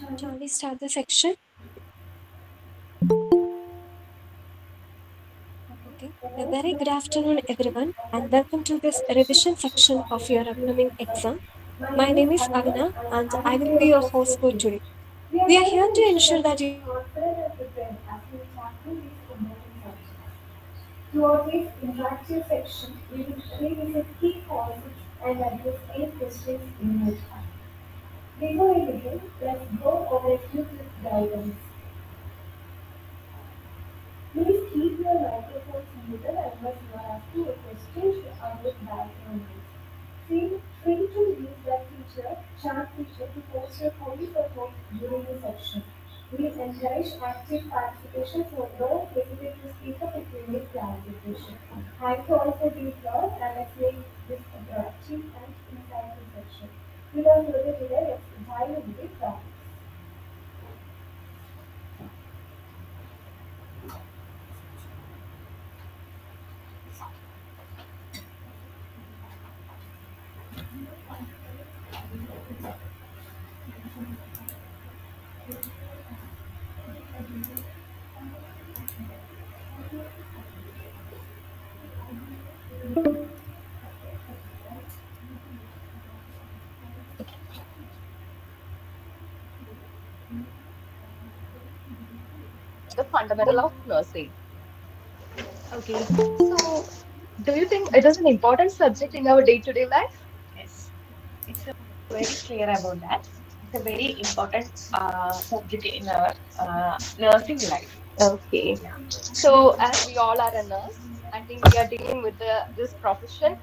Shall we start the section? Okay. A very good afternoon, everyone, and welcome to this revision section of your upcoming exam. My name is Avina, and I will be your host for today. We are here to ensure that you are confident and prepared as we tackle these important subjects. Throughout this interactive section, we will revisit key concepts and address any questions you might have. Before we begin, let's go over a few quick guidelines. Please keep your microphones muted unless you are asking a question to avoid background noise. Feel free to use that chat feature to post your comments or thoughts during the session. We encourage active participation, so don't hesitate to speak up if you need clarification. Thank you all for being here and let's make this a productive and insightful session. Without further delay, let's dive into the topics. The fundamental of nursing. Okay, so do you think it is an important subject in our day-to-day life? Yes, it's a very clear about that. It's a very important subject in our nursing life. Okay, Yeah. so as we all are a nurse, I think we are dealing with this profession.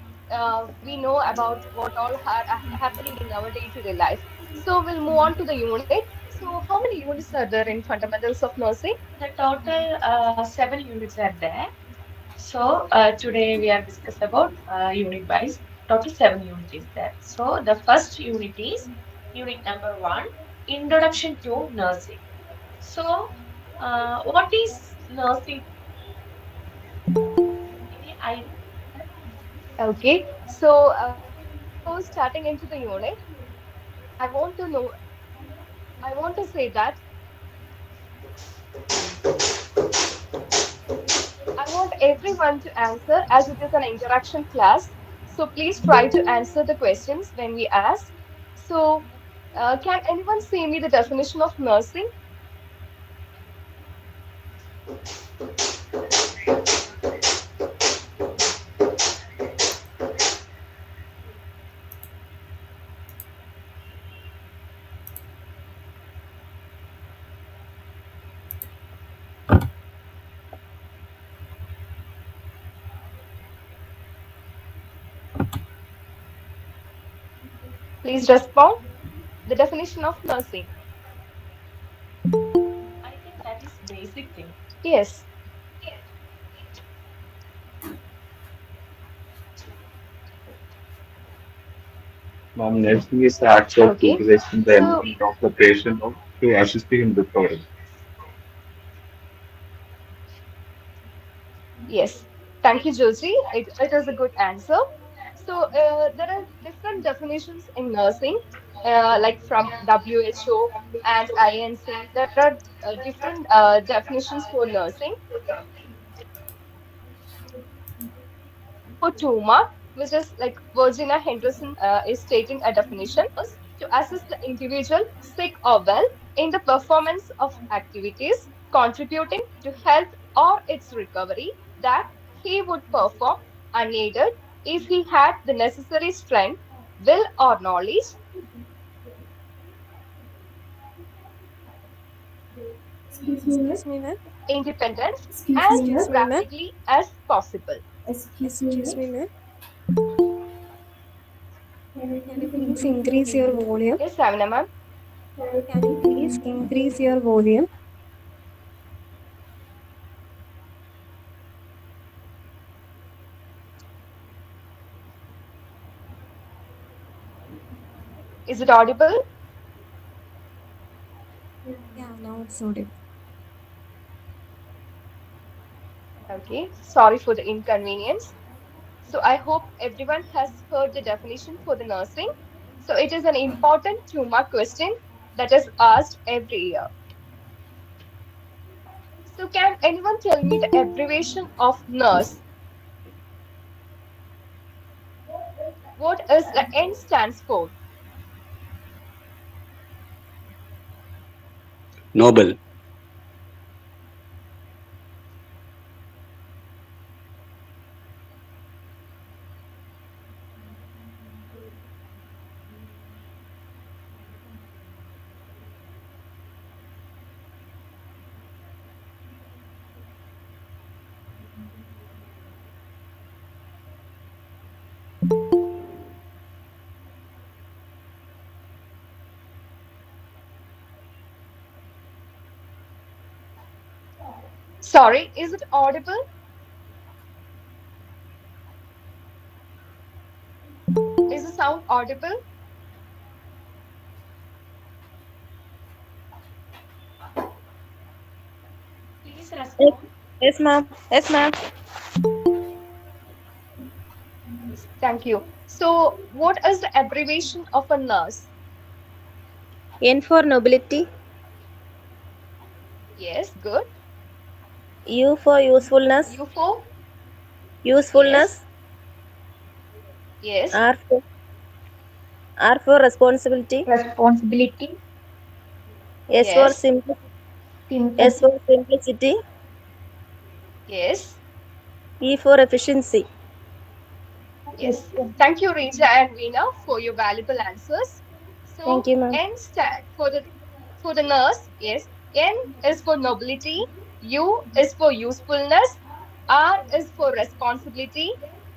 We know about what all are happening in our day-to-day life. So we'll move on to the unit. So how many units are there in fundamentals of nursing? The total 7 units are there. So today we are discuss about unit wise. Total 7 units is there. So the first unit is unit number one, Introduction to Nursing. So what is nursing? Any idea? Okay, so before starting into the unit, I want to know, I want to say that I want everyone to answer as it is an interaction class. So please try to answer the questions when we ask. So, can anyone say me the definition of nursing? Please respond. The definition of nursing. I think that is basic thing. Yes, Mom, nursing is the act of okay. utilizing the So, element of the patient to assist in recovery. yes. Thank you, Josie. It is a good answer. So, there are different definitions in nursing, like from WHO and INC. There are different definitions for nursing. For tumor, which is like Virginia Henderson is stating a definition to assist the individual, sick or well, in the performance of activities contributing to health or its recovery that he would perform unaided if he had the necessary strength, will, or knowledge, Excuse me, ma'am. independent as Excuse me, ma'am. rapidly as possible. Excuse me, ma'am. Can you please increase your volume? Yes, Savina ma'am. Can you please increase your volume? Is it audible? Yeah, now it's audible. Okay, sorry for the inconvenience. So I hope everyone has heard the definition for the nursing. So it is an important 2 mark question. that is asked every year. So, can anyone tell me the abbreviation of nurse? What is the N stands for? Noble. Sorry, is it audible? Is the sound audible? Please Yes, respond. yes, ma'am. Yes, ma'am. Yes, thank you. So, what is the abbreviation of a nurse? N for nobility, Yes, good. U for usefulness, U for? Yes, usefulness, yes, R for responsibility, Responsibility, S for yes, simplicity, S sympathy. for simplicity, yes, E for efficiency. yes. Thank you, Reja and Veena, for your valuable answers. Thank So, you, ma'am. N stand for the nurse, yes. N is for nobility, U is for usefulness, R is for responsibility,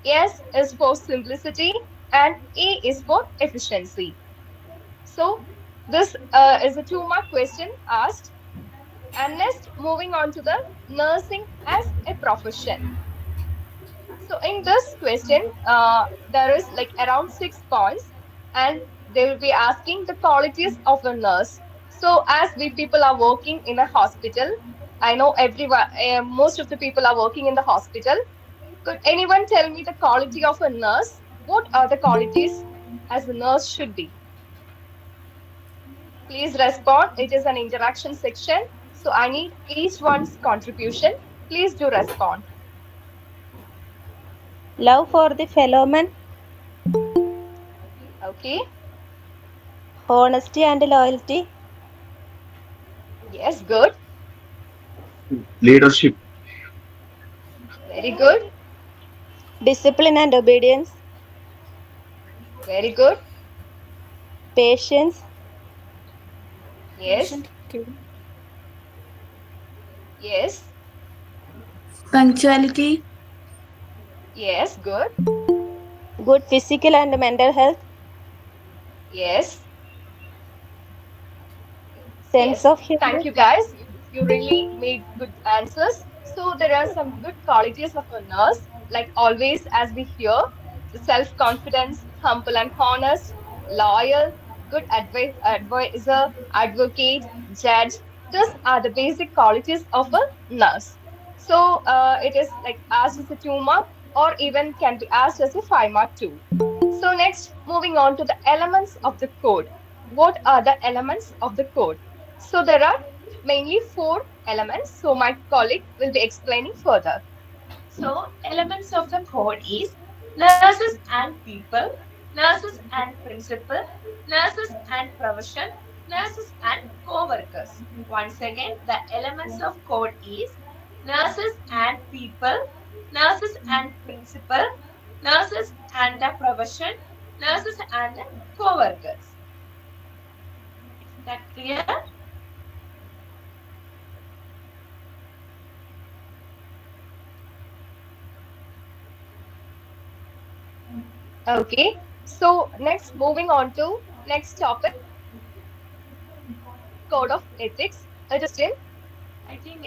S is for simplicity, and E is for efficiency. So, this is a 2 mark question asked. And next, moving on to the nursing as a profession. So in this question, there is like around 6 points, and they will be asking the qualities of a nurse. So as we people are working in a hospital, I know everyone, most of the people are working in the hospital. Could anyone tell me the quality of a nurse? What are the qualities as a nurse should be? Please respond. It is an interaction section, so I need each one's contribution. Please do respond. Love for the fellow man, Okay. honesty and loyalty, Yes, good. Leadership, Very good. discipline and obedience, Very good. patience, Yes. Patient care. Yes. Punctuality, Yes. Good. good physical and mental health, Yes. sense Yes. of Thank humor. you, guys. You really made good answers. So there are some good qualities of a nurse, like always, as we hear, the self-confidence, humble and honest, loyal, good advisor, advocate, judge. These are the basic qualities of a nurse. So it is like asked as a 2 mark, or even can be asked as a 5 mark too. So next, moving on to the elements of the code. What are the elements of the code? So there are mainly 4 elements. So my colleague will be explaining further. So, elements of the code is nurses and people, nurses and principal, nurses and profession, nurses and co-workers. Once again, the elements of code is nurses and people, nurses and principal, nurses and the profession, nurses and the co-workers. Is that clear? Okay. So next, moving on to next topic, code of ethics. It is in I think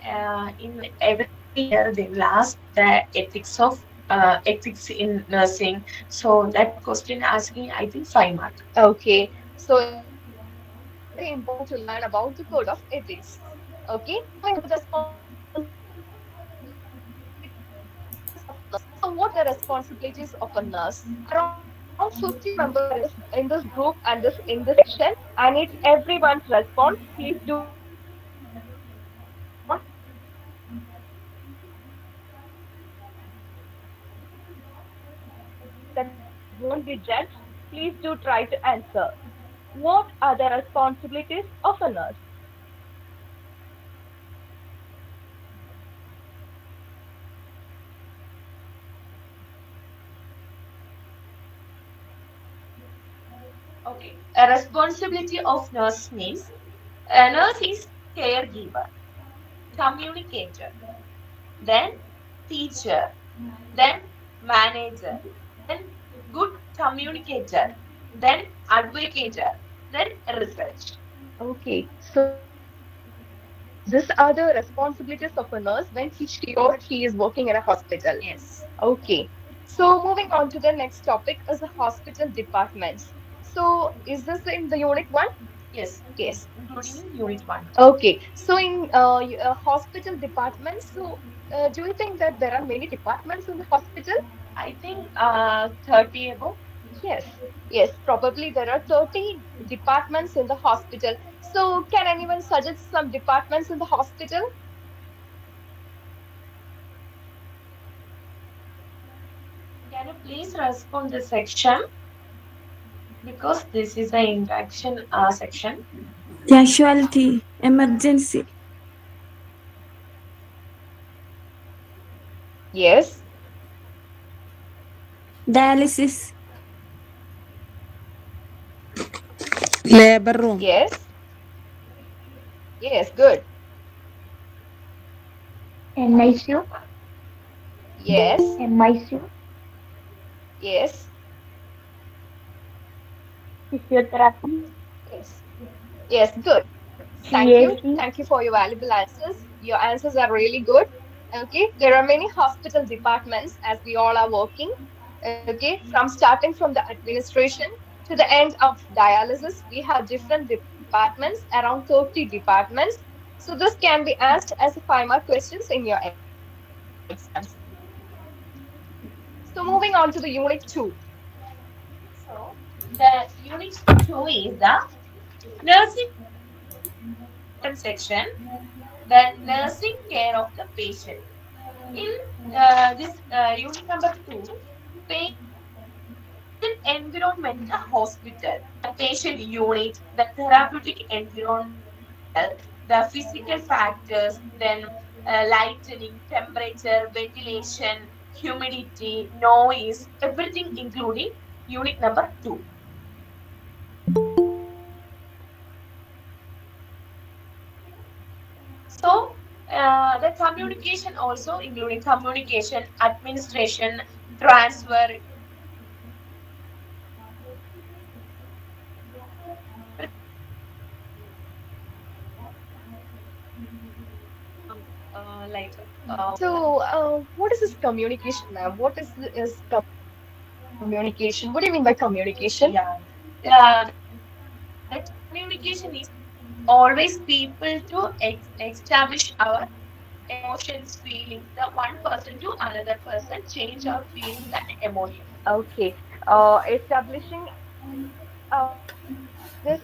in every year they will ask the ethics in nursing. So that question asking, I think 5 mark. okay. So it is very important to learn about the code of ethics. Okay. Moving on to the responsibilities of a nurse. So what are the responsibilities of a nurse? Around 5 points. around 50 members in this group and this in this section. I need everyone's response. Please do try to answer. That won't be judged. Please do try to answer. What are the responsibilities of a nurse? Okay. A responsibility of nurse means a nurse is caregiver, communicator, then teacher, then manager, then good communicator, then advocator, then research. Okay, so these are the responsibilities of a nurse when she or he is working in a hospital. Yes. Okay. So moving on to the next topic is the hospital departments. So is this in the unit one? Yes, Yes. including in unit 1. Okay. So in hospital departments, so do you think that there are many departments in the hospital? I think 30 above. Yes. Yes, probably there are 30 departments in the hospital. So can anyone suggest some departments in the hospital? Can you please respond the section because this is an interaction section. Casualty, emergency, Yes. dialysis, labor room, Yes. Yes, good. NICU, Yes. MICU, Yes. physiotherapy, Yes. Yes, good. Thank you. Thank CAC, you for your valuable answers. Your answers are really good. Okay. There are many hospital departments as we all are working. Okay. From starting from the administration to the end of dialysis, we have different departments, around 30 departments. So this can be asked as a 5 mark questions in your exams. So moving on to the unit 2. So the unit 2 is the nursing important section, the nursing care of the patient. In this unit number 2, patient environment, the hospital, the patient unit, the therapeutic environment, the physical factors, then lighting, temperature, ventilation, humidity, noise, everything including unit number 2. So the communication also including communication, administration, transfer, like So, what is this communication, ma'am? What is communication? What do you mean by communication? yeah, the communication is always people to establish our emotions, feelings, the one person to another person, change our feelings and emotions. Okay. Establishing this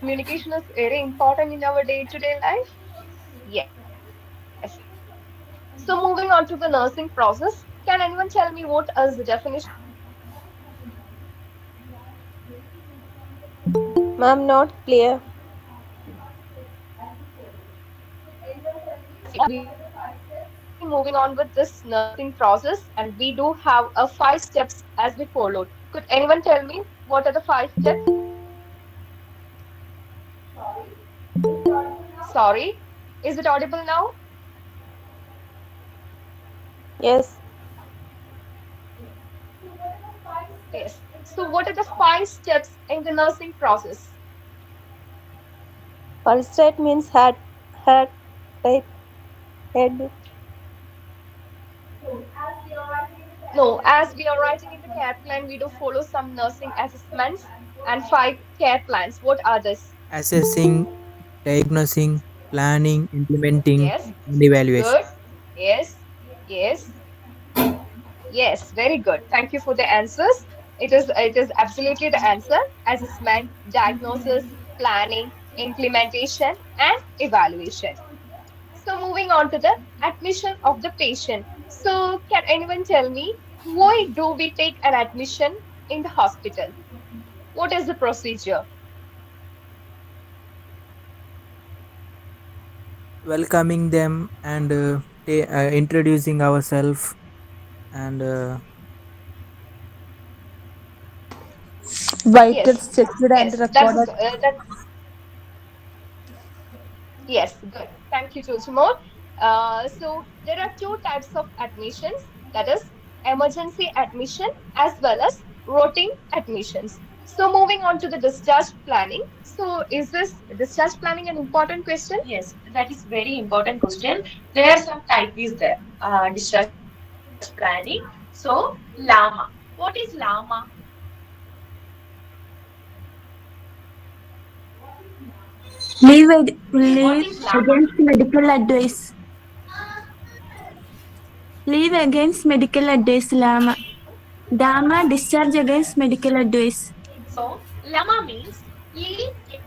communication is very important in our day-to-day life. Yes. So moving on to the nursing process, can anyone tell me what is the definition of nursing? Ma'am, not clear. Okay, we are moving on with this nursing process, and we do have a 5 steps as we followed. Could anyone tell me what are the 5 steps? Sorry, is it audible now? Yes. Yes. So, what are the 5 steps in the nursing process? First state means heart type, head. No, as we are writing in the care plan, we do follow some nursing assessments and 5 care plans. What are this? assessing, diagnosing, planning, implementing, Yes, and evaluation. good. Yes, yes, yes. Very good. Thank you for the answers. It is absolutely the answer. Assessment, diagnosis, planning, implementation, and evaluation. So moving on to the admission of the patient. So can anyone tell me why do we take an admission in the hospital? What is the procedure? Welcoming them and introducing ourselves and Vitals Yes, checked and yes, that's recorded. that. Yes, good. Thank you, Jojimo. So there are two types of admissions, that is emergency admission as well as routine admissions. So moving on to the discharge planning. So is this discharge planning an important question? Yes, that is very important question. There are some type is there. Discharge planning. So llama. What is llama? What Leave is llama? against medical advice. Leave against medical advice, Lama. Dama, discharge against medical advice. So llama means leave against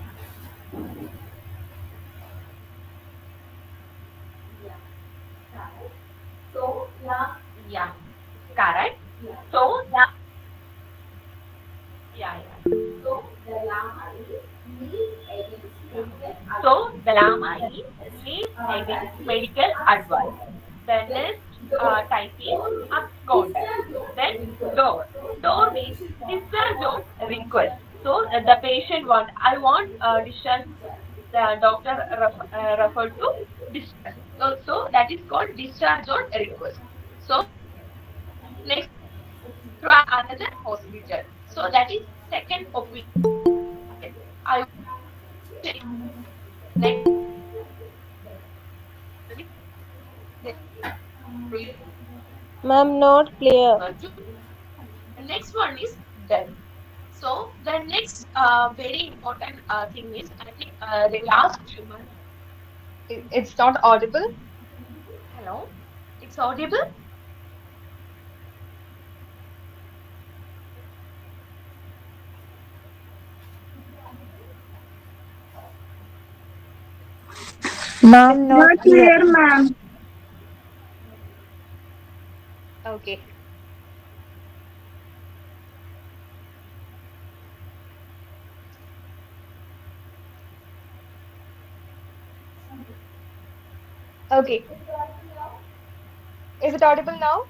medical advice. Yeah, correct. So the yeah, yeah. So the llama is leave against medical advice. The next type is absconder. Then door. Door means discharge on request. So the patient want, I want discharge. The doctor referred to discharge. So that is called discharge on request. So next one is refer to another hospital. So that is second opinion. I want patient is discharged. Next one is refer to another hospital. So that is third opinion. Ma'am, not clear. The next one is death. So the next very important thing is I think the last 2 months. It's not audible. Hello, it's audible. Ma'am, not Not clear. clear, ma'am. Okay. Okay. Is it audible now?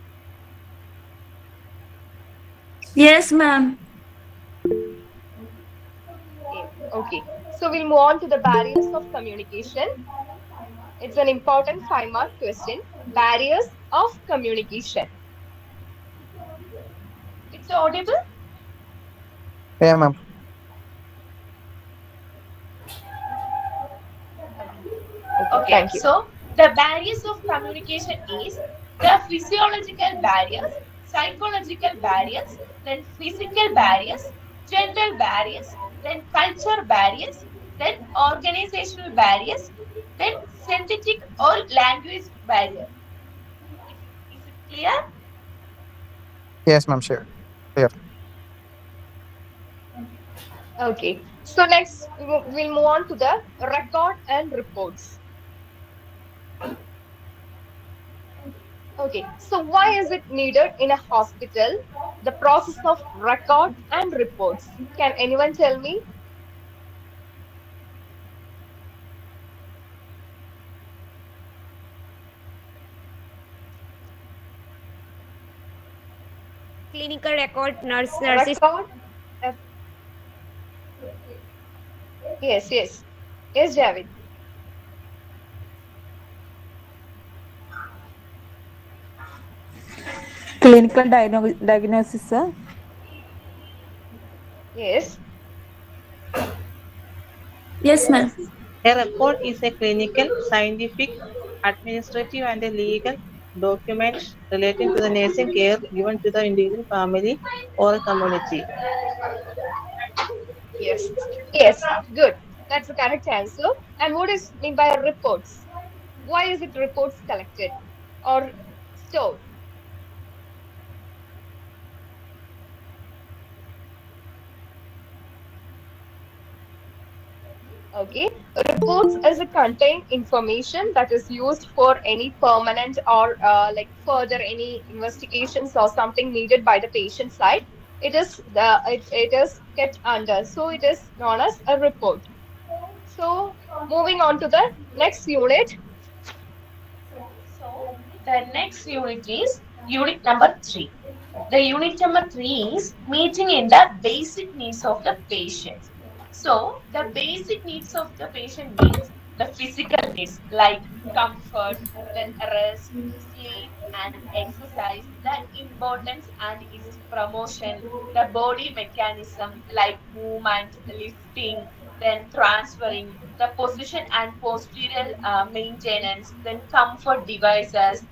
Yes, ma'am. Okay. So we'll move on to the barriers of communication. It's an important 5 mark question. Barriers of communication. It's audible. Yeah, ma'am. Okay. Okay. Okay, Thank you. so the barriers of communication is the physiological barriers, psychological barriers, then physical barriers, gender barriers, then culture barriers, then organizational barriers, then synthetic or language barrier. Is it clear? Yes, ma'am. Sure. Clear. Okay. So next we'll move on to the record and reports. Okay. So why is it needed in a hospital? The process of record and reports. Can anyone tell me? Clinical record, nurses. Record? Uh, yes, yes. Yes, Javid. Clinical diagnosis, sir. Yes. Yes, ma'am. A record is a clinical, scientific, administrative, and a legal document relating to the nursing care given to the individual, family, or community. Yes. Yes. Good. That's the correct answer. And what is mean by reports? Why is it reports collected or stored? Okay, reports is a contain information that is used for any permanent or like further any investigations or something needed by the patient side. It is kept under, so it is known as a report. So moving on to the next unit. So the next unit is unit number 3. The unit number 3 is meeting in the basic needs of the patient. So the basic needs of the patient means the physical needs like comfort, then rest, sleep and exercise, the importance and its promotion, the body mechanism like movement, lifting, then transferring, the position and postural maintenance, then comfort devices,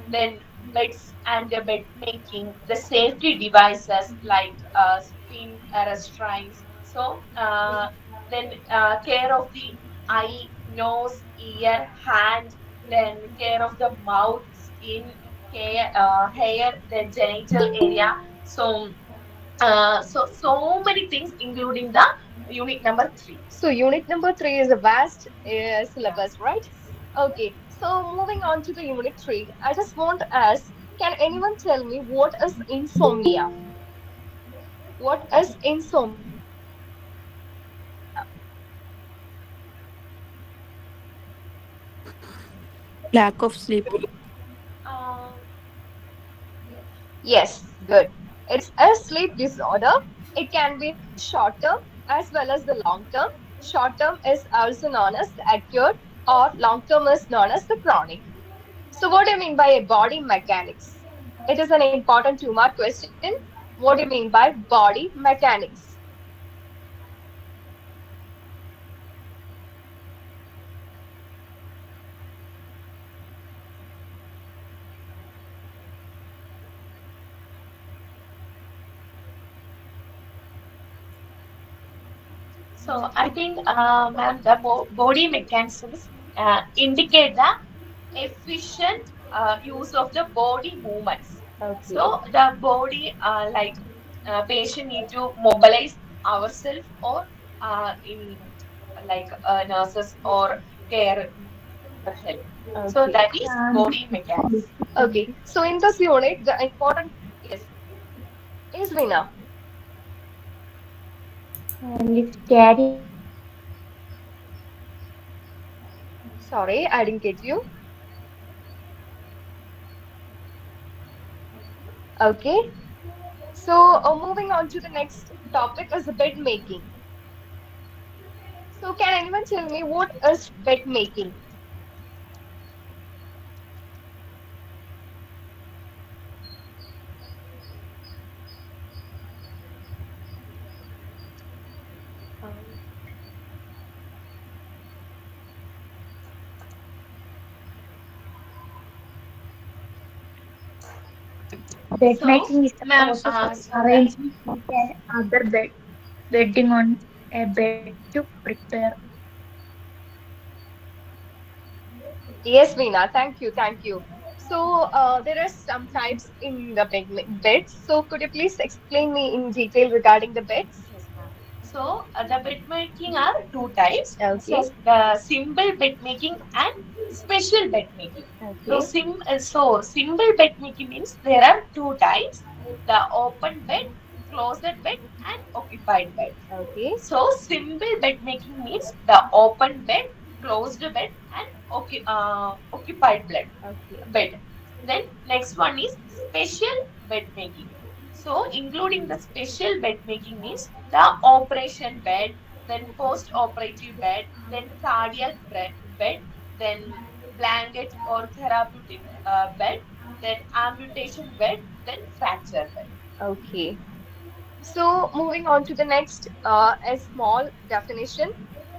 then beds and the bed making, the safety devices like spin restraints. So then care of the eye, nose, ear, hand, then care of the mouth, skin, hair, then genital area. So so many things including the unit number 3. So unit number three is a vast syllabus, right? Okay, so moving on to the unit three, I just want to ask, can anyone tell me what is insomnia? What is insomnia? Lack of sleep. Uh, Yes, good. It's a sleep disorder. It can be short term as well as the long term. Short term is also known as the acute, or long term is known as the chronic. So, what do you mean by a body mechanics? It is an important two-mark question. What do you mean by body mechanics? so I think, ma'am, the body mechanisms indicate the efficient use of the body movements. Okay. So the body, like patient need to mobilize ourselves or in like nurses or care need our help. So Okay. that is body mechanics. Okay. So, in this unit, the important, yes, is Vina. Sorry, I didn't get you. Okay. So, moving on to the next topic is bed making. So, can anyone tell me what is bed making? Um, so, ma'am, Yes, Veena, thank you, thank you. So, there are some types in the beds. So, could you please explain me in detail regarding the beds? yes, ma'am. So the bed making are two types. Okay, So the simple bed making and special bed making. So okay, simple bed making means there are two types: the open bed, closed bed, and occupied bed. okay, So simple bed making means the open bed, closed bed, and occupied okay, bed. Then next one is special bed making. So including the special bed making means the operation bed, then post-operative bed, then cardiac bed, then blanket or therapeutic bed, then amputation bed, then fracture bed. okay. So, moving on to the next, a small definition.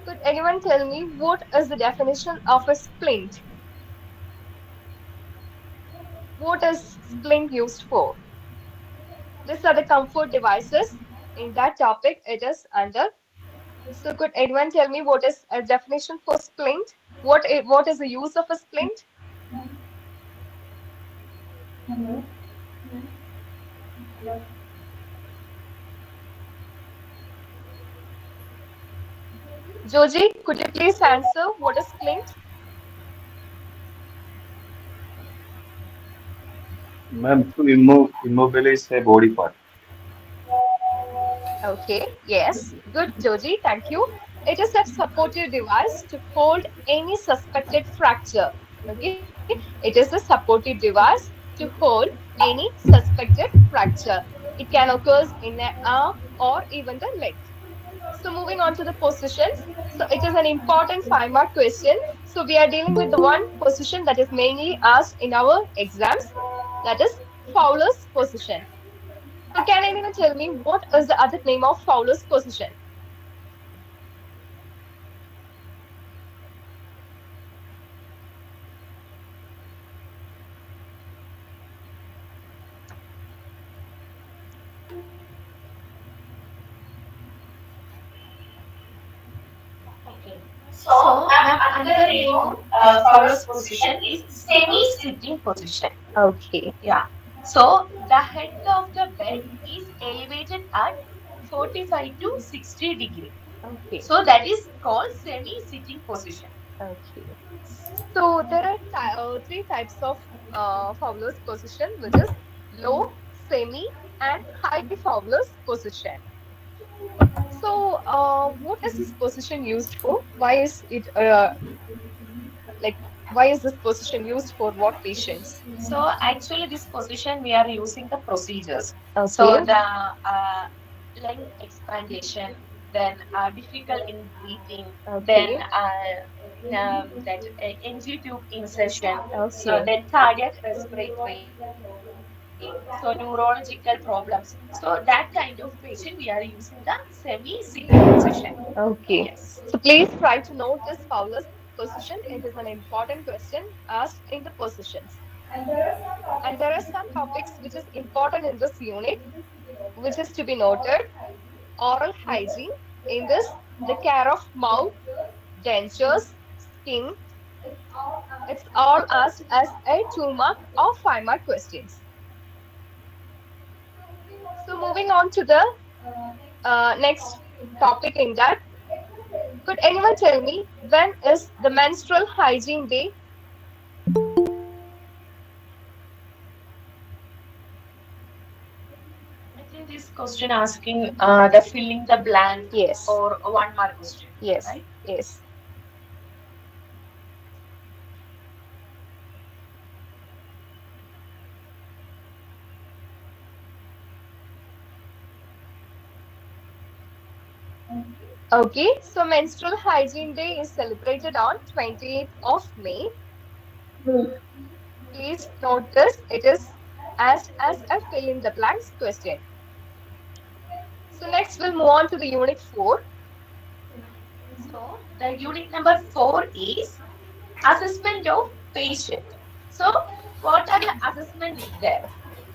Could anyone tell me what is the definition of a splint? What is splint used for? These are the comfort devices. In that topic, it is under. So, could anyone tell me what is a definition for splint? What is the use of a splint? Joji, could you please answer what is splint? Ma'am, to immobilize a body part. Okay, yes. Good, Joji. Thank you. It is a supportive device to hold any suspected fracture. Okay, it is a supportive device to hold any suspected fracture. It can occur in the arm or even the leg. So moving on to the positions. So it is an important 5 mark question. So we are dealing with the one position that is mainly asked in our exams. That is Fowler's position. So can anyone tell me what is the other name of Fowler's position? Okay. So, So, ma'am, another name of Fowler's position is semi-sitting position. okay, Yeah. So, the head of the bed is elevated at 45 to 60 degree. okay, So, that is called semi-sitting position. okay. So there are three types of Fowler's position, which is low, semi, and high Fowler's position. So, what is this position used for? Why is it like why is this position used for what patients? So actually, this position we are using the procedures. So Okay, the lung expandation, then difficult in breathing, then okay, that NG tube insertion, so okay, then cardiac respiratory, so neurological problems. So that kind of patient we are using the semi-sitting position. Yes. okay. So please try to note this Fowler's position. It is an important question asked in the positions. And there are some topics which is important in this unit, which is to be noted. Oral hygiene. In this, the care of mouth, dentures, skin. It's all asked as a 2 mark or 5 mark questions. So moving on to the next topic in that, could anyone tell me when is the menstrual hygiene day? I think this question asking the filling the blank Yes, or 1 mark question, yes, right? yes. Okay, so menstrual hygiene day is celebrated on 28th of May. Please note this, it is asked as a fill in the blanks question. So next we'll move on to the unit 4. So the unit number 4 is assessment of patient. So what are the assessment is there?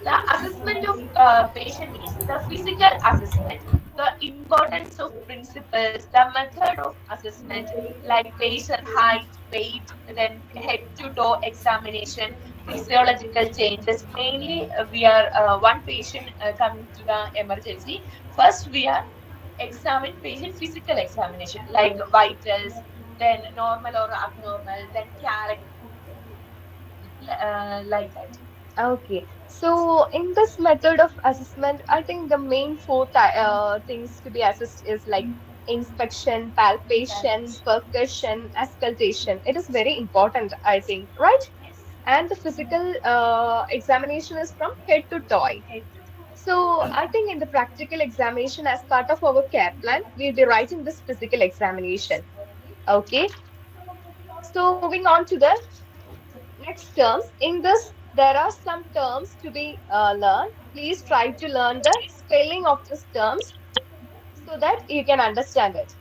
The assessment of patient is the physical assessment, the importance of principles, the method of assessment like patient height, weight, then head to toe examination, physiological changes. Mainly, we are one patient coming to the emergency. First, we are examine patient physical examination like vitals, then normal or abnormal, then character, like that. Okay, so in this method of assessment, I think the main four things to be assessed is like inspection, palpation, percussion, auscultation. It is very important, I think, right? Yes. And the physical examination is from head to toe. Head to toe. So I think in the practical examination, as part of our care plan, we'll be writing this physical examination. Okay. So moving on to the next terms. In this, there are some terms to be learned. Please try to learn the spelling of these terms so that you can understand it.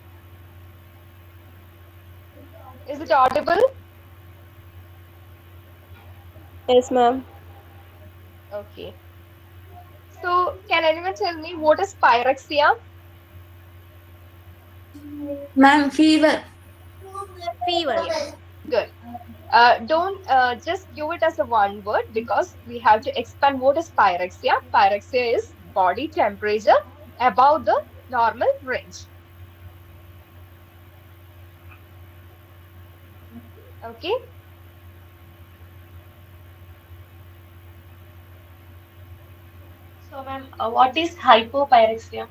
Is it audible? Yes, ma'am. Okay. So can anyone tell me what is pyrexia? Ma'am, fever. Fever. Yes. Good. Don't just give it as a one word because we have to expand what is pyrexia. Pyrexia is body temperature above the normal range. Okay. So, ma'am, what is hypopyrexia?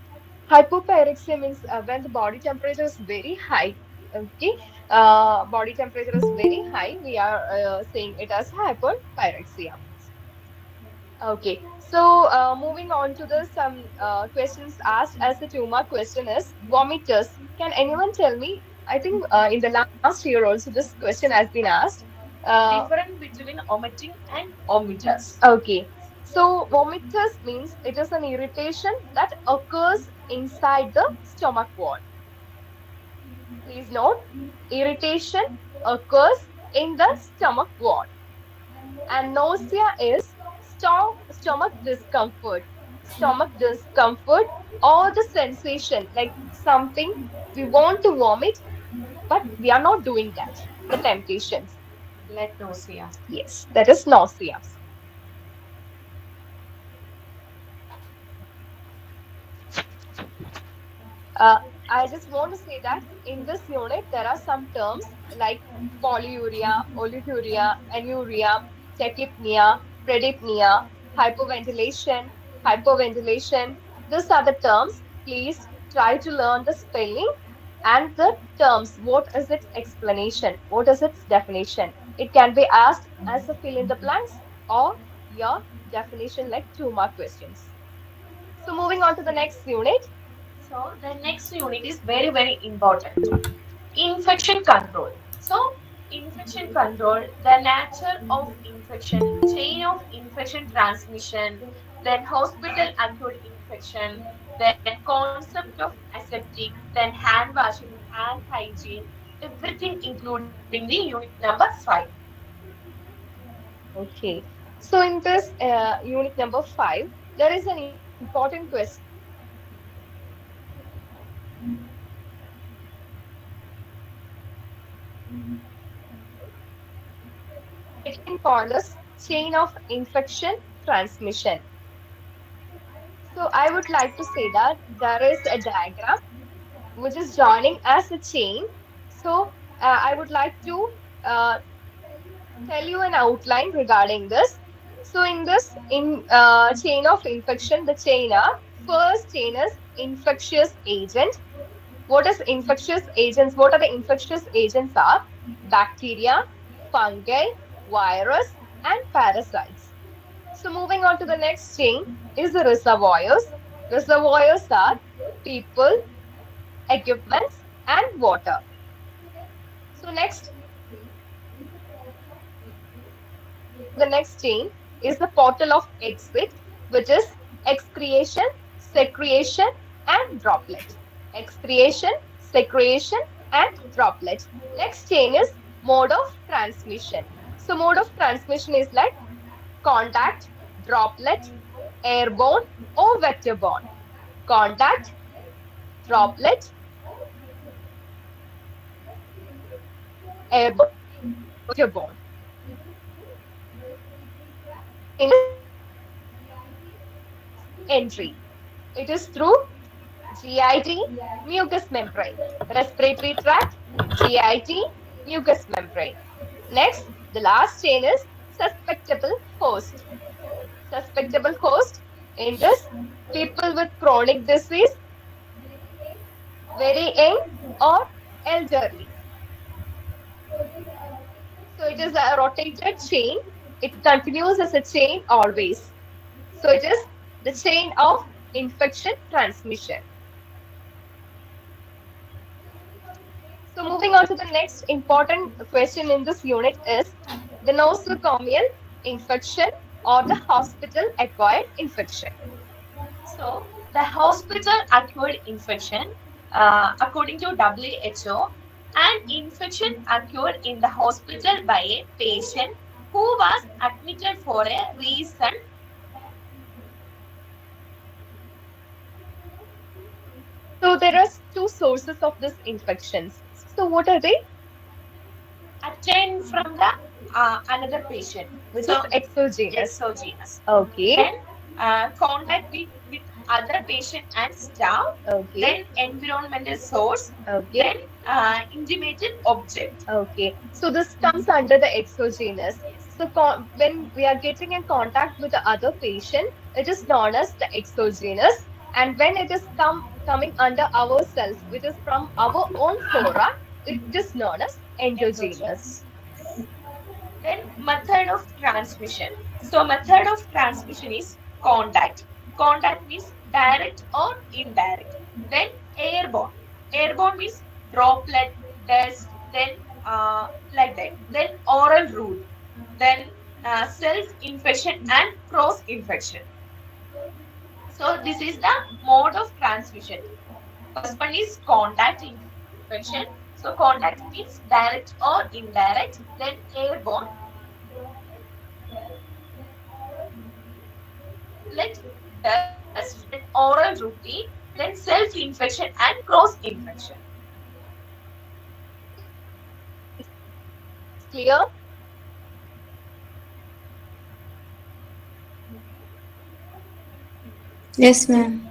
Hypopyrexia means when the body temperature is very high. Okay, body temperature is very high. We are saying it as hyperpyrexia. Okay, so moving on to the some questions asked as the tumor question is vomiters. Can anyone tell me? I think in the last year also this question has been asked. Uh, Difference between omitting and omiters. okay, so vomiters means it is an irritation that occurs inside the stomach wall. Please note, irritation occurs in the stomach wall. And nausea is stomach discomfort. Stomach discomfort or the sensation like something we want to vomit, but we are not doing that. The temptations. Like nausea. Yes, that is nausea. Uh, I just want to say that in this unit, there are some terms like polyuria, oliguria, anuria, tachypnea, predypnea, hypoventilation, hypoventilation. These are the terms. Please try to learn the spelling and the terms. What is its explanation? What is its definition? It can be asked as a fill in the blanks or your definition like 2 mark questions. So moving on to the next unit. So, the next unit is very, very important. Infection control. So, infection control, the nature of infection, chain of infection transmission, then hospital acute infection, then concept of aseptic, then hand washing, hand hygiene, everything including the unit number 5. Okay. So in this unit number 5, there is an important question it can call us chain of infection transmission. So I would like to say that there is a diagram which is joining as a chain. So I would like to uh, tell you an outline regarding this. So in this in chain of infection, the chain are first chain is infectious agent. What is infectious agents? What are the infectious agents are? Bacteria, fungi, virus, and parasites. So moving on to the next chain is the reservoirs. Reservoirs are people, equipments, and water. So next, moving on to the next chain is the portal of exit, which is excretion, secretion, and droplet. Excretion, secretion, and droplet. Next chain is mode of transmission. So mode of transmission is like contact, droplet, airborne, or vector-borne. Contact, droplet, airborne, or vector-borne. Next chain is entry. It is through GIT, mucous membrane. Respiratory tract, GIT, mucous membrane. Next, the last chain is susceptible host. Susceptible host in this people with chronic disease, very young or elderly. So it is a rotated chain. It continues as a chain always. So it is the chain of infection transmission. So moving on to the next important question in this unit is the nosocomial infection or the hospital acquired infection. So, the hospital acquired infection, according to WHO, an infection occurred in the hospital by a patient who was admitted for a reason So there are two sources of this infections. So what are they? attained from the another patient. Which is So, exogenous. exogenous. Okay. Then, contact with other patient and staff, Okay. then environmental source, Okay. then intimated object. Okay. So this comes under the exogenous. So when we are getting in contact with the other patient, it is known as the exogenous. And when it is coming under ourselves, which is from our own flora, it is known as endogenous. Then method of transmission. So method of transmission is contact. Contact means direct or indirect. Then airborne. Airborne means droplet, dust, then like that. Then oral route. Then self-infection and cross-infection. So this is the mode of transmission. First one is contact infection. So contact means direct or indirect. Then airborne, droplet, dust, then oral routine, then self-infection and cross-infection. Is clear? Yes, ma'am.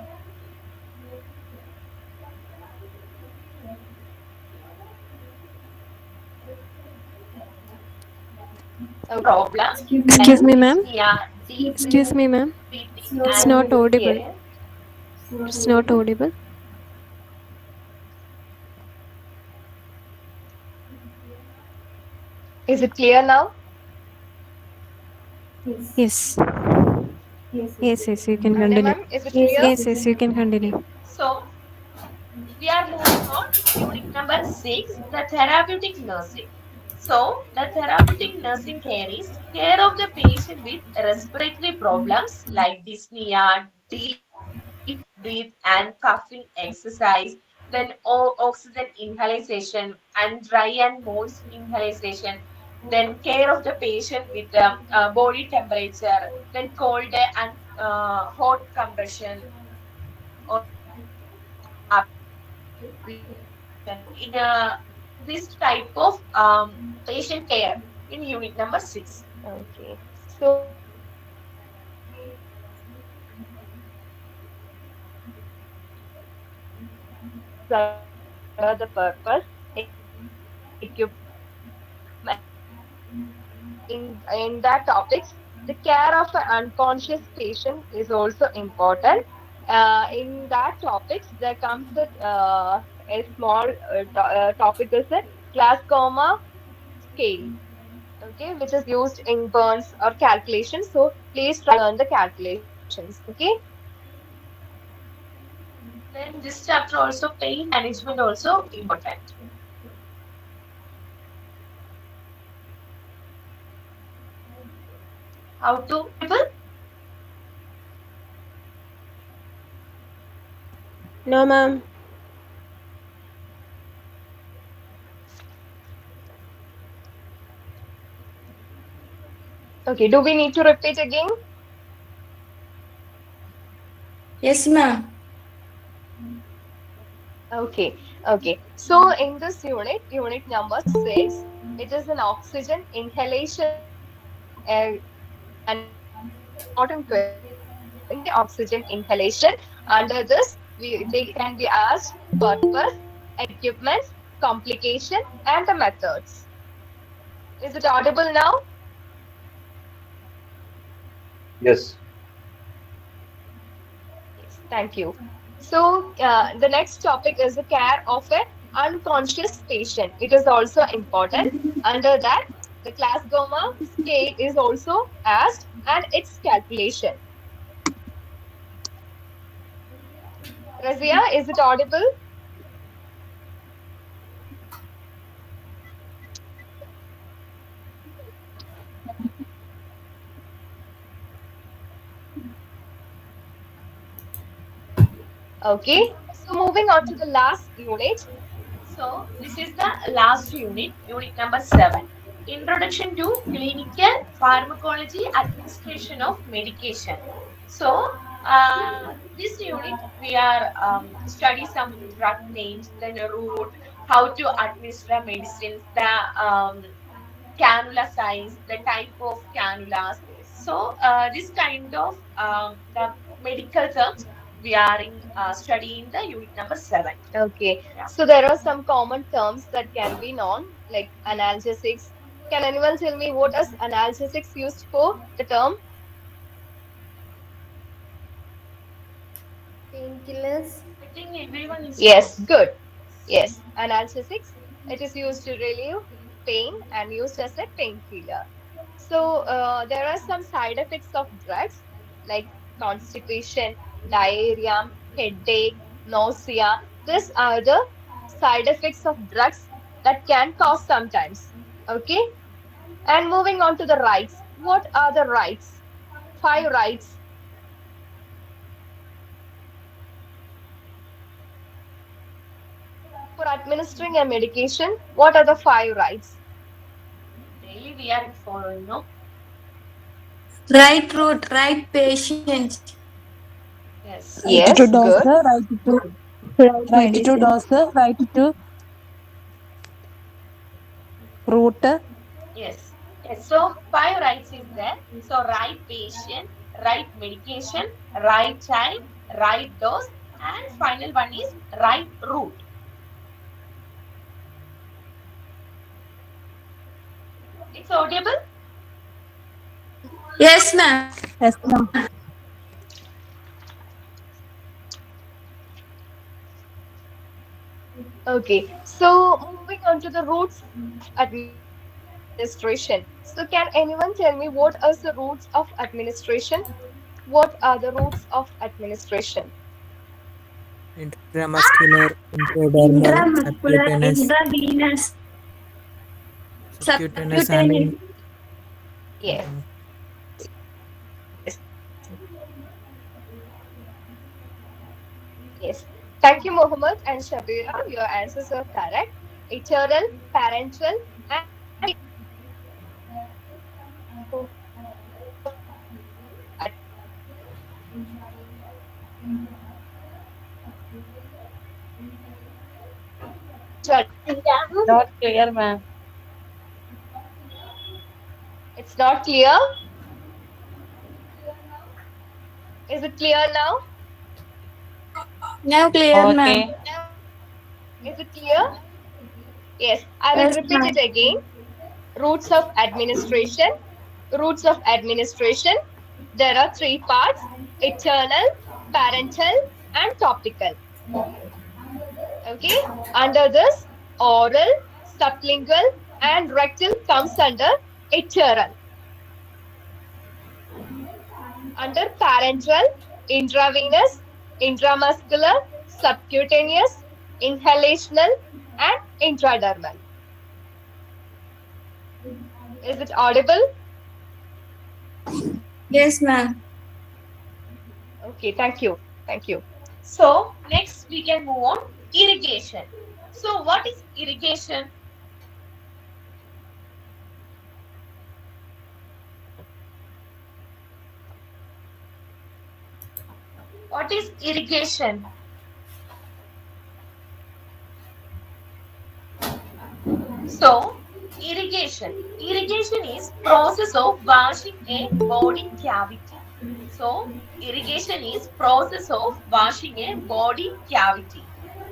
Okay. Problem like Excuse me, ma'am. dyspnea, deep Excuse me, ma'am. breathing, It's and not audible. Yes. It's not audible. Is it clear now? Yes. Yes, yes, you can Avina continue. ma'am, is it clear? Yes, yes, you can okay. continue. So we are moving on. Unit number 6, the therapeutic nursing. So, the therapeutic nursing care is care of the patient with respiratory problems like dyspnea, deep breath, and coughing exercise, then oxygen inhalation and dry and moist inhalation, then care of the patient with body temperature, then cold and hot compression or application in this type of patient care in unit number 6. Okay. So under the purpose, equipment, in that topics, the care of an unconscious patient is also important. In that topics, there comes with a small topic is a Glasgow scale, okay, which is used in burns or calculations. So please try to learn the calculations, okay? Then this chapter also pain management also important. How to No, ma'am. Okay, do we need to repeat again? Yes, ma'am. Okay, okay. So in this unit, unit number 6, it is an oxygen inhalation an important question. Okay, oxygen inhalation. Under this, they can be asked purpose, equipment, complication, and the methods. Is it audible now? Yes. Yes, thank you. So the next topic is the care of an unconscious patient. It is also important. Under that, the Glasgow scale is also asked and its calculation. Razia, is it audible? Okay. So moving on to the last unit. So this is the last unit, unit number 7. Introduction to clinical pharmacology administration of medication. So this unit we are study some drug names, then a route, how to administer medicines, the cannula size, the type of cannulas. So this kind of the medical terms. we are in studying the unit number 7. Okay, Yeah. so there are some common terms that can be known, like analgesics. Can anyone tell me what is analgesics used for? The term? Painkillers. I think everyone is Yes, knows. good. Yes, analgesics. It is used to relieve pain and used as a painkiller. So there are some side effects of drugs like constipation, diarrhea, headache, nausea. These are the side effects of drugs that can cause sometimes. Okay. And moving on to the rights. What are the rights? Five rights for administering a medication. What are the five rights? Daily we are following, no? Right route, right patient. Yes. Right to Yes, dose, good. right to dose, right to route. Yes. So five rights is there. So right patient, right medication, right time, right dose, and final one is right route. It's audible? Yes, ma'am. Yes, ma'am. Okay, so moving on to the routes of administration. So can anyone tell me what are the routes of administration? What are the routes of administration? Intramuscular, intradermal, Intramuscular, subcutaneous, intravenous, subcutaneous, and subcutaneous. uh, Yes. Thank you, Mohammed and Shabira. Your answers are correct. Eternal, parental, and Not clear, ma'am. it's not clear. Is it clear now? Now clear, ma'am. Okay. Is it clear? Yes. I will Yes, repeat ma'am. it again. Roots of administration. Roots of administration. There are three parts: eternal, parental, and topical. Okay. Under this, oral, sublingual, and rectal comes under eternal. Under parenteral, intravenous, intramuscular, subcutaneous, inhalational, and intradermal. Is it audible? Yes, ma'am. Okay, thank you. Thank you. So next we can move on irrigation. So what is irrigation? What is irrigation? So irrigation is process of washing a body cavity. So irrigation is process of washing a body cavity.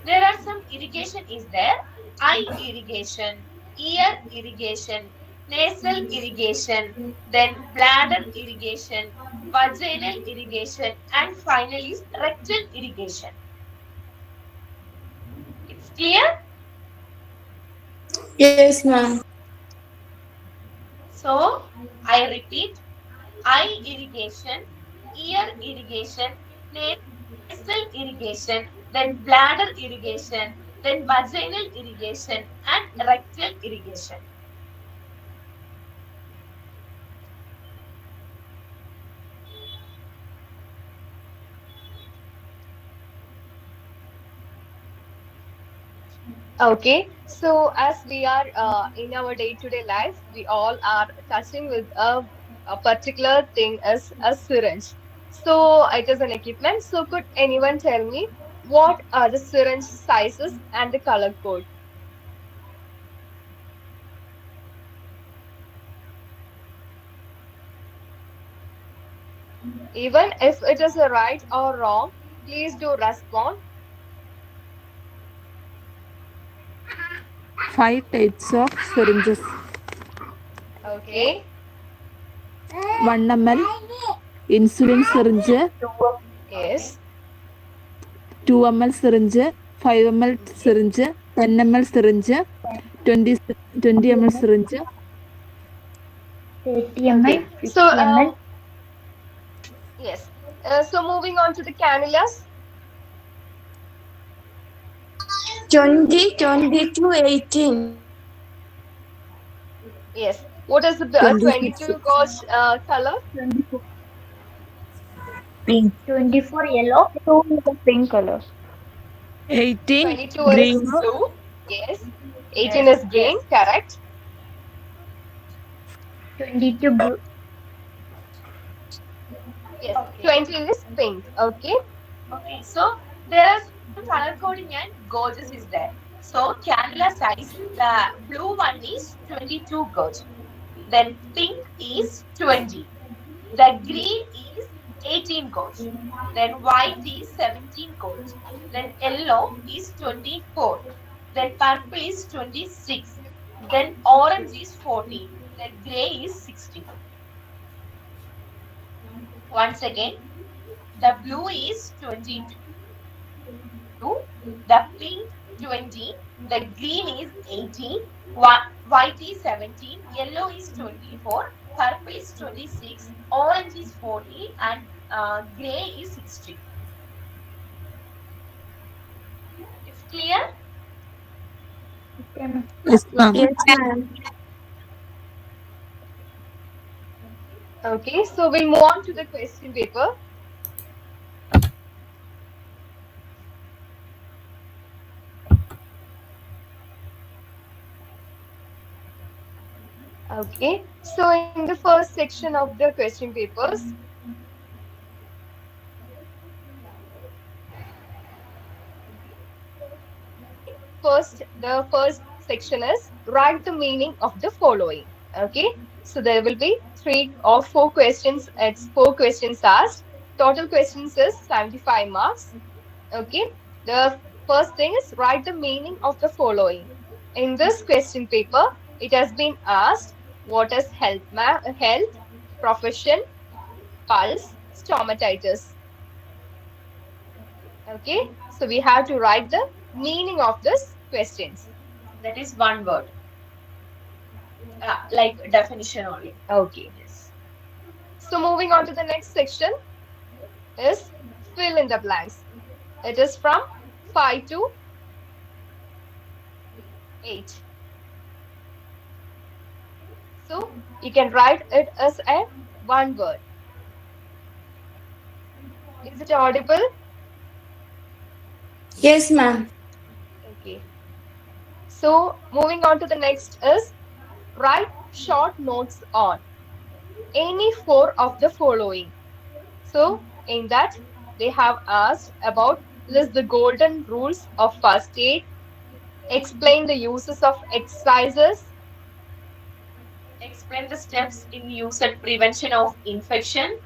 There are some irrigation is there: eye irrigation, ear irrigation, nasal irrigation, then bladder irrigation, vaginal irrigation, and finally is rectal irrigation. It's clear? Yes, ma'am. So I repeat: eye irrigation, ear irrigation, nasal irrigation, then bladder irrigation, then vaginal irrigation, and rectal irrigation. Okay, so as we are in our day-to-day life, we all are touching with a particular thing as a syringe. So it is an equipment. So could anyone tell me what are the syringe sizes and the color code? Even if it is a right or wrong, Please do respond. 5 types of syringes. Okay. 1 ml insulin syringe, Yes. 2 ml syringe, 5 ml Mhm. syringe, 10 ml syringe, 20, 20 ml syringe, 30 Okay. ml, So, 50 ml, yes. So moving on to the cannulas. 20, 20 to 18. Yes. What is the 26, 22 gauge color? 24. Pink. 24 yellow, 2 is a pink color. 18 22 is green, blue. Yes. 18 is green. Correct. 22 Yes. Okay. 20 is pink. Okay. Okay. So there are some color coding and gauges is there. So cannula size, the blue one is 22 gauge. Then pink is 20. The green is 18 gauge. Then white is 17 gauge. Then yellow is 24. Then purple is 26. Then orange is 14. Then gray is 16. Once again, the blue is 22, the pink 20, the green is 18, white is 17, yellow is 24, purple is 26, orange is 40, and gray is 60. It's clear? yes, ma'am. Yes, ma'am. Okay. So we'll move on to the question paper. Okay. So in the first section of the question papers, the first section is write the meaning of the following. Okay. So there will be three or four questions. It's four questions asked. Total questions is 75 marks. Okay. The first thing is write the meaning of the following. In this question paper, it has been asked what is health, profession, pulse, stomatitis. Okay. So we have to write the meaning of this questions. That is one word, like definition only. Okay. Yes. So moving on to the next section is fill in the blanks. It is from 5 to 8. So you can write it as a one word. Is it audible? Yes, ma'am. Okay. So moving on to the next is write short notes on any four of the following. So in that they have asked about list the golden rules of first aid, explain the uses of exercises. Explain the steps in use and prevention of infection.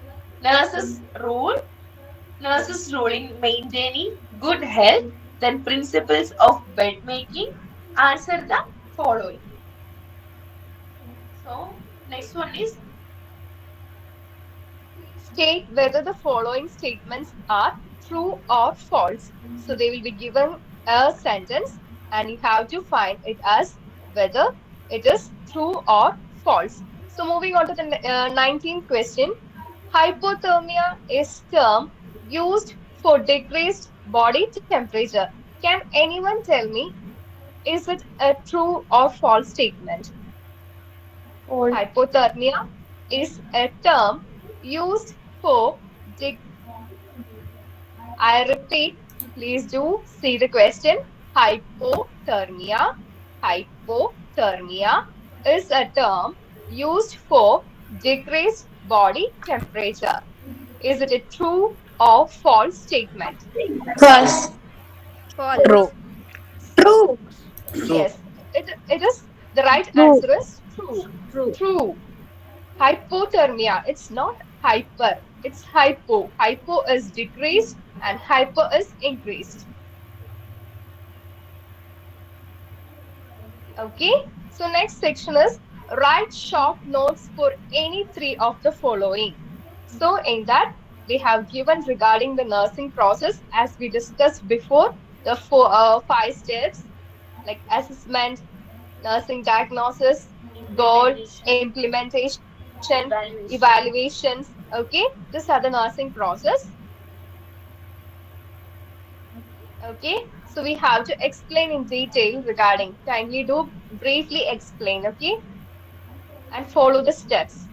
Nurses rule. Nurses rule in maintaining good health. Then principles of bed making. Answer the following. So next one is State whether the following statements are true or false. So they will be given a sentence and you have to find it as whether it is true or false. So moving on to the 19th question. Hypothermia is term used for decreased body temperature. Can anyone tell me, is it a true or false statement? False. Hypothermia is a term used for I repeat, please do see the question. Hypothermia. Hypothermia is a term used for decreased body temperature. Is it a true or false statement? False. False. True. True. True. Yes, it is the right True. answer is true. True. True. Hypothermia. It's not hyper. It's hypo. Hypo is decreased and hyper is increased. Okay. So next section is write short notes for any three of the following. So in that we have given regarding the nursing process as we discussed before the five steps like assessment, nursing diagnosis, goal, implementation, evaluations. Okay, these are the nursing process. Okay, so we have to explain in detail regarding. Kindly do briefly explain, okay, and follow the steps.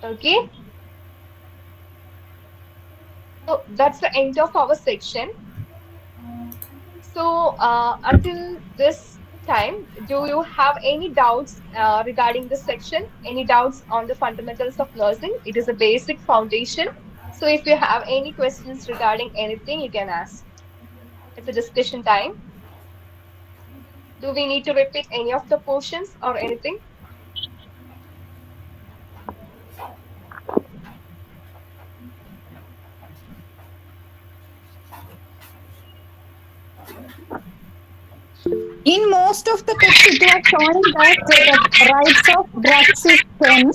Okay, so that's the end of our section. So, until this time, do you have any doubts regarding this section? Any doubts on the fundamentals of nursing? It is a basic foundation. So, if you have any questions regarding anything, you can ask. It's a discussion time. Do we need to repeat any of the portions or anything? In most of the text, it was showing that the rights of drugs is 10.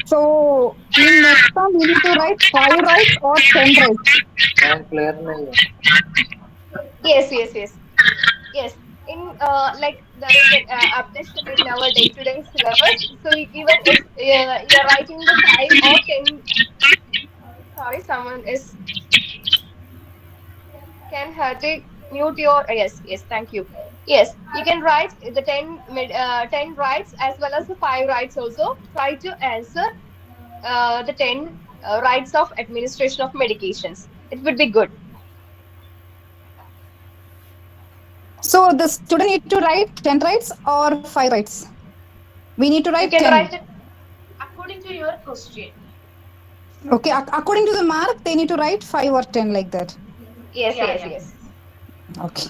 So, in next one, we need to write 5 rights or 10 rights. Yes, yes, yes. Yes, in like there is an updation in our day-to-day syllabus. So even if you're writing the 5 or 10, sorry, someone is can Hardik mute your yes, yes, thank you. Yes, you can write the 10 rights as well as the 5 rights also. Try to answer the 10 rights of administration of medications. It would be good. So, the student need to write 10 rights or 5 rights? We need to You write can 10. write it. According to your question. Okay, according to the mark, they need to write 5 or 10 like that. Yes, Yeah, yes, yeah. yes. Okay.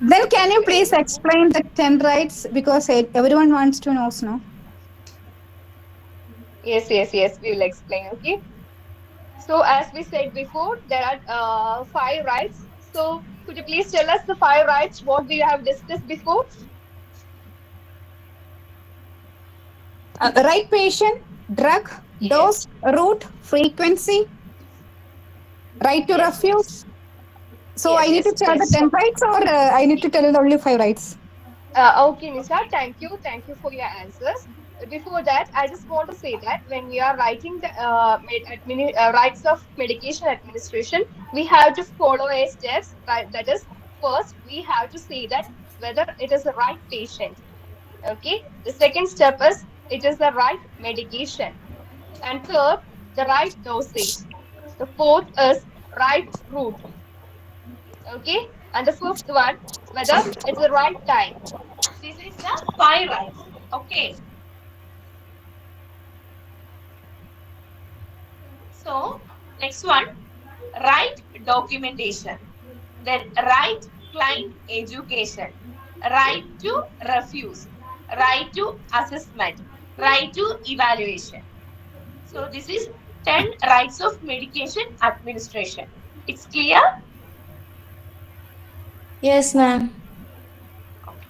Then can you Okay. please explain the 10 rights because everyone wants to know now. Yes, yes, yes. We will explain. Okay. So, as we said before, there are 5 rights. So, could you please tell us the 5 rights? What we have discussed before? Right patient, drug, Yes, dose, route, frequency, right to yes, yes, refuse. So I yes, need to yes, tell the yes. 10 rights or I need to tell only 5 rights? Okay, Nisha, thank you. Thank you for your answers. Before that, I just want to say that when we are writing the rights of medication administration, we have to follow a steps. Right? That is, first, we have to see that whether it is the right patient. Okay. The second step is it is the right medication. And third, the right dosage. The fourth is right route. Okay. And the fifth one, whether it's the right time. This is the 5 rights. Okay. So, next one, right documentation. Then right client education. Right to refuse. Right to assessment. Right to evaluation. So, this is 10 rights of medication administration. It's clear? Yes, ma'am. Okay.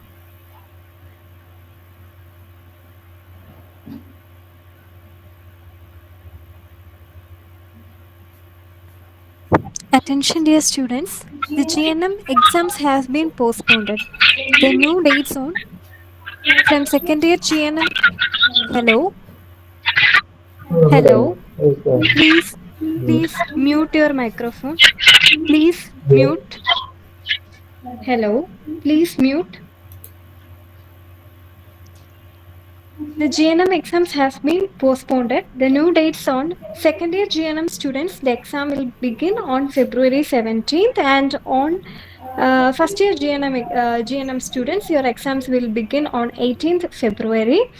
Attention dear students, the GNM exams has been postponed. The new dates on from second year GNM. Hello, hello. Please, please mute your microphone. Please mute. Hello, please mute. The GNM exams has been postponed. The new dates on second year GNM students, the exam will begin on February 17th and on first year GNM students, your exams will begin on 18th February.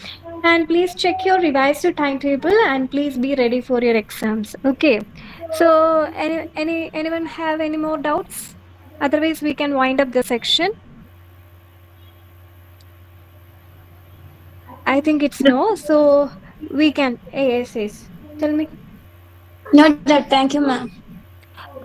And please check your revised timetable and please be ready for your exams. Okay. So anyone have any more doubts? Otherwise, we can wind up the section. I think it's no. So we can. Yes, yes. Tell me. Noted. Thank you, ma'am.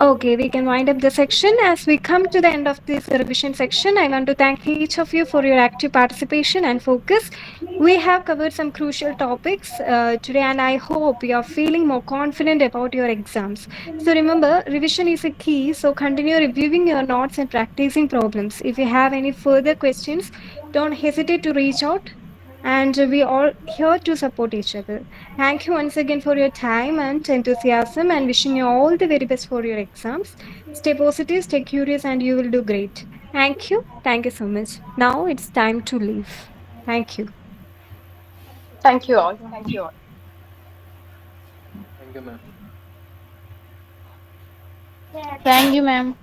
Okay, we can wind up the section. As we come to the end of this revision section, I want to thank each of you for your active participation and focus. We have covered some crucial topics today, and I hope you are feeling more confident about your exams. So remember, revision is a key. So continue reviewing your notes and practicing problems. If you have any further questions, don't hesitate to reach out. And we all here to support each other. Thank you once again for your time and enthusiasm and wishing you all the very best for your exams. Stay positive, stay curious, and you will do great. Thank you. Thank you so much. Now it's time to leave. Thank you. Thank you all. Thank you all. Thank you, ma'am. Thank you, ma'am.